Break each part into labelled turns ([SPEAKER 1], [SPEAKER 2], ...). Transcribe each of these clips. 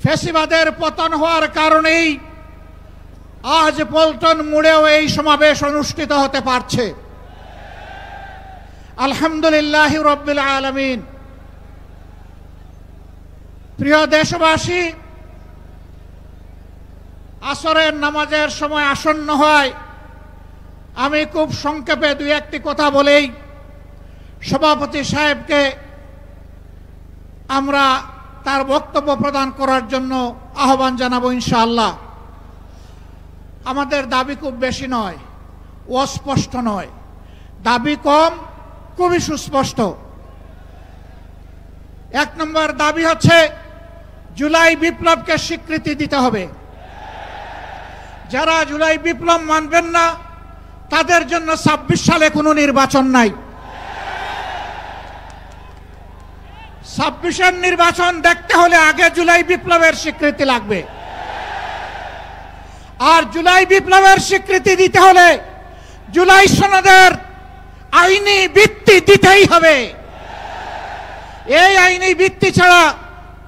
[SPEAKER 1] ফ্যাসিবাদের পতন হওয়ার কারণেই আজ পল্টন মোড়েও এই সমাবেশ অনুষ্ঠিত হতে পারছে। আলহামদুলিল্লাহ রাব্বিল আলামিন। প্রিয় দেশবাসী, আসরের নামাজের সময় আসন্ন হয়, আমি খুব সংক্ষেপে দুই একটি কথা বলেই সভাপতি সাহেবকে আমরা তার বক্তব্য প্রদান করার জন্য আহ্বান জানাবো ইনশাআল্লাহ। আমাদের দাবি খুব বেশি নয়, অস্পষ্ট নয়, দাবি কম, খুবই সুস্পষ্ট। এক নম্বর দাবি হচ্ছে জুলাই বিপ্লবকে স্বীকৃতি দিতে হবে। যারা জুলাই বিপ্লব মানবেন না তাদের জন্য ২৬ সালে কোনো নির্বাচন নাই। ২৬-এর নির্বাচন দেখতে হলে আগে জুলাই বিপ্লবের স্বীকৃতি লাগবে। আর জুলাই বিপ্লবের স্বীকৃতি দিতে হলে জুলাই সনদের আইনি ভিত্তি দিতেই হবে। এই আইনি ভিত্তি ছাড়া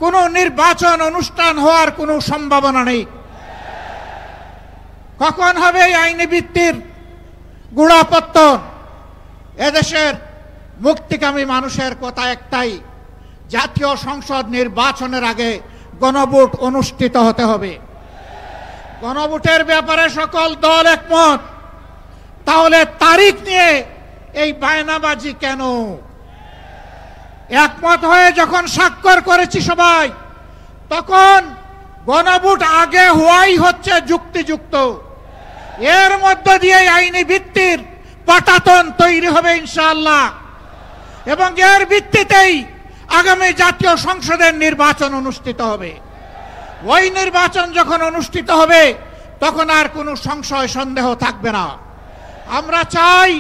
[SPEAKER 1] কোনো নির্বাচন অনুষ্ঠান হওয়ার কোনো সম্ভাবনা নেই। কখন হবে এই আইনি ভিত্তির গোড়াপত্তন? এদেশের মুক্তিকামী মানুষের কথা একটাই, জাতীয় সংসদ নির্বাচনের আগে গণভোট অনুষ্ঠিত হতে হবে। গণভোটের ব্যাপারে সকল দল একমত, তাহলে তারিখ নিয়ে এই বায়নাবাজি কেন? একমত হয়ে যখন স্বাক্ষর করেছি সবাই, তখন গণভোট আগে হওয়াই হচ্ছে যুক্তিযুক্ত। এর মধ্য দিয়ে আইনি ভিত্তির পাটাতন তৈরি হবে ইনশাআল্লাহ, এবং এর ভিত্তিতেই আগামী জাতীয় সংসদের নির্বাচন অনুষ্ঠিত হবে। ওই নির্বাচন যখন অনুষ্ঠিত হবে তখন আর কোনো সংশয় সন্দেহ থাকবে না। আমরা চাই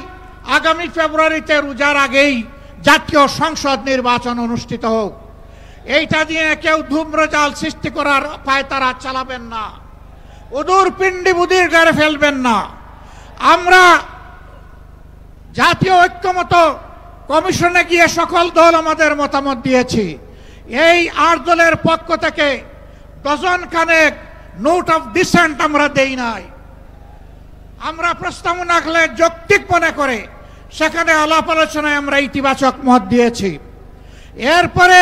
[SPEAKER 1] আগামী ফেব্রুয়ারিতে রোজার আগেই জাতীয় সংসদ নির্বাচন অনুষ্ঠিত হোক। এইটা দিয়ে কেউ ধূম্রজাল সৃষ্টি করার পায়তারা চালাবেন না, উদূর পিণ্ডি বুদির গাড়ে ফেলবেন না। আমরা জাতীয় ঐক্যমত কমিশনে গিয়ে সকল দল আমাদের মতামত দিয়েছি। এই ৮ দলের পক্ষ থেকে ডজন খানেক নোট অফ ডিসেন্ট আমরা দেই নাই। আমরা প্রস্তাবনা যৌক্তিক মনে করে সেখানে আলাপ আলোচনায় আমরা ইতিবাচক মত দিয়েছি। এরপরে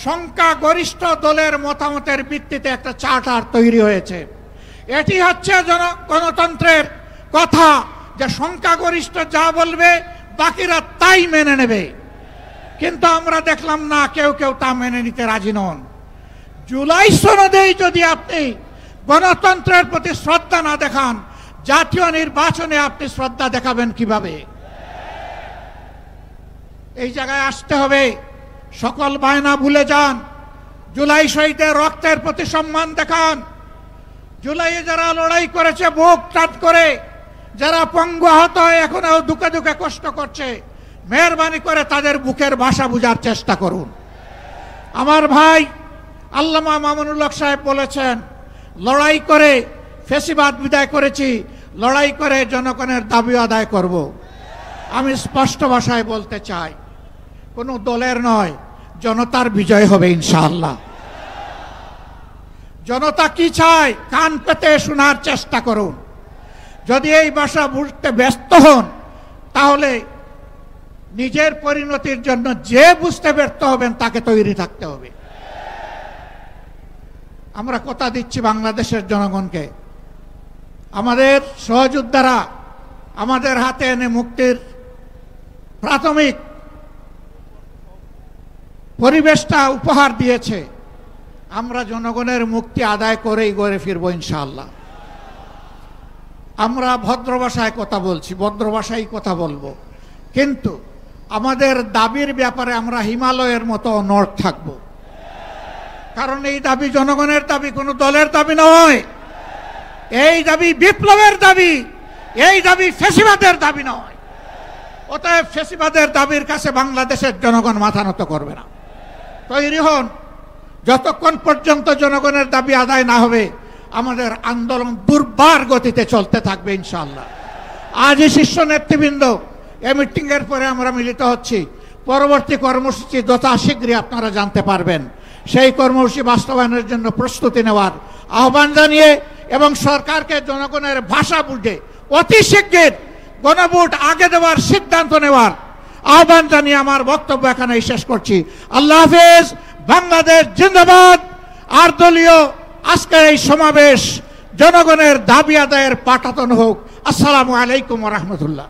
[SPEAKER 1] সংখ্যাগরিষ্ঠ দলের মতামতের ভিত্তিতে একটা চার্টার তৈরি হয়েছে। এটি হচ্ছে গণতন্ত্রের কথা, যে সংখ্যাগরিষ্ঠ যা বলবে বাকিরা তাই মেনে নেবে। কিন্তু আমরা দেখলাম না, কেউ কেউ তা মেনে নিতে রাজি নন। জুলাই সনদেই যদি আপনি গণতন্ত্রের প্রতি শ্রদ্ধা না দেখান, জাতীয় নির্বাচনে আপনি শ্রদ্ধা দেখাবেন কিভাবে? এই জায়গায় আসতে হবে। সকল বায়না ভুলে যান, জুলাই শহীদের রক্তের প্রতি সম্মান দেখান। জুলাইয়ে যারা লড়াই করেছে বুক টাট করে, যারা পঙ্গু আহত হয়ে এখনো দুঃখে দুঃখে কষ্ট করছে, মেহরবানি করে তাদের বুকের ভাষা বুঝার চেষ্টা করুন। আমার ভাই আল্লামা মামুনুল হক সাহেব বলেছেন, লড়াই করে ফ্যাসিবাদ বিদায় করেছি, লড়াই করে জনগণের দাবি আদায় করব। আমি স্পষ্ট ভাষায় বলতে চাই, কোনো দলের নয়, জনতার বিজয় হবে ইনশাআল্লাহ। জনতা কি চায় কান পেতে শোনার চেষ্টা করুন। যদি এই ভাষা বুঝতে ব্যস্ত হন, তাহলে নিজের পরিণতির জন্য যে বুঝতে ব্যর্থ হবেন তাকে তৈরি থাকতে হবে। আমরা কথা দিচ্ছি বাংলাদেশের জনগণকে, আমাদের সহযোদ্ধারা আমাদের হাতে এনে মুক্তির প্রাথমিক পরিবেশটা উপহার দিয়েছে। আমরা জনগণের মুক্তি আদায় করেই গড়ে ফিরবো ইনশাআল্লাহ। আমরা ভদ্র ভাষায় কথা বলছি, ভদ্র ভাষায় কথা বলবো, কিন্তু আমাদের দাবির ব্যাপারে আমরা হিমালয়ের মতো অনড় থাকব। কারণ এই দাবি জনগণের দাবি, কোনো দলের দাবি নয়। এই দাবি বিপ্লবের দাবি, এই দাবি ফ্যাসিবাদের দাবি নয়। অতএব ফ্যাসিবাদের দাবির কাছে বাংলাদেশের জনগণ মাথা নত করবে না। তৈরি হন। যতক্ষণ পর্যন্ত জনগণের দাবি আদায় না হবে আমাদের আন্দোলন দুর্বার গতিতে চলতে থাকবে ইনশাআল্লাহ। আজই শীর্ষ নেতৃবৃন্দ এই মিটিংয়ের পরে আমরা মিলিত হচ্ছি। পরবর্তী কর্মসূচি যথাশীঘ্রই আপনারা জানতে পারবেন। সেই কর্মসূচি বাস্তবায়নের জন্য প্রস্তুতি নেওয়ার আহ্বান জানিয়ে এবং সরকারকে জনগণের ভাষা বুঝে অতি শীঘ্র গণভোট আগে দেওয়ার সিদ্ধান্ত নেওয়ার আহ্বান জানিয়ে আমার বক্তব্য এখানে শেষ করছি। আল্লাহ হাফেজ। বাংলাদেশ জিন্দাবাদ। আর দলীয় আজকের এই সমাবেশ জনগণের দাবি আদায়ের পাঠাতন হোক। আসসালামু আলাইকুম ওয়া রাহমাতুল্লাহ।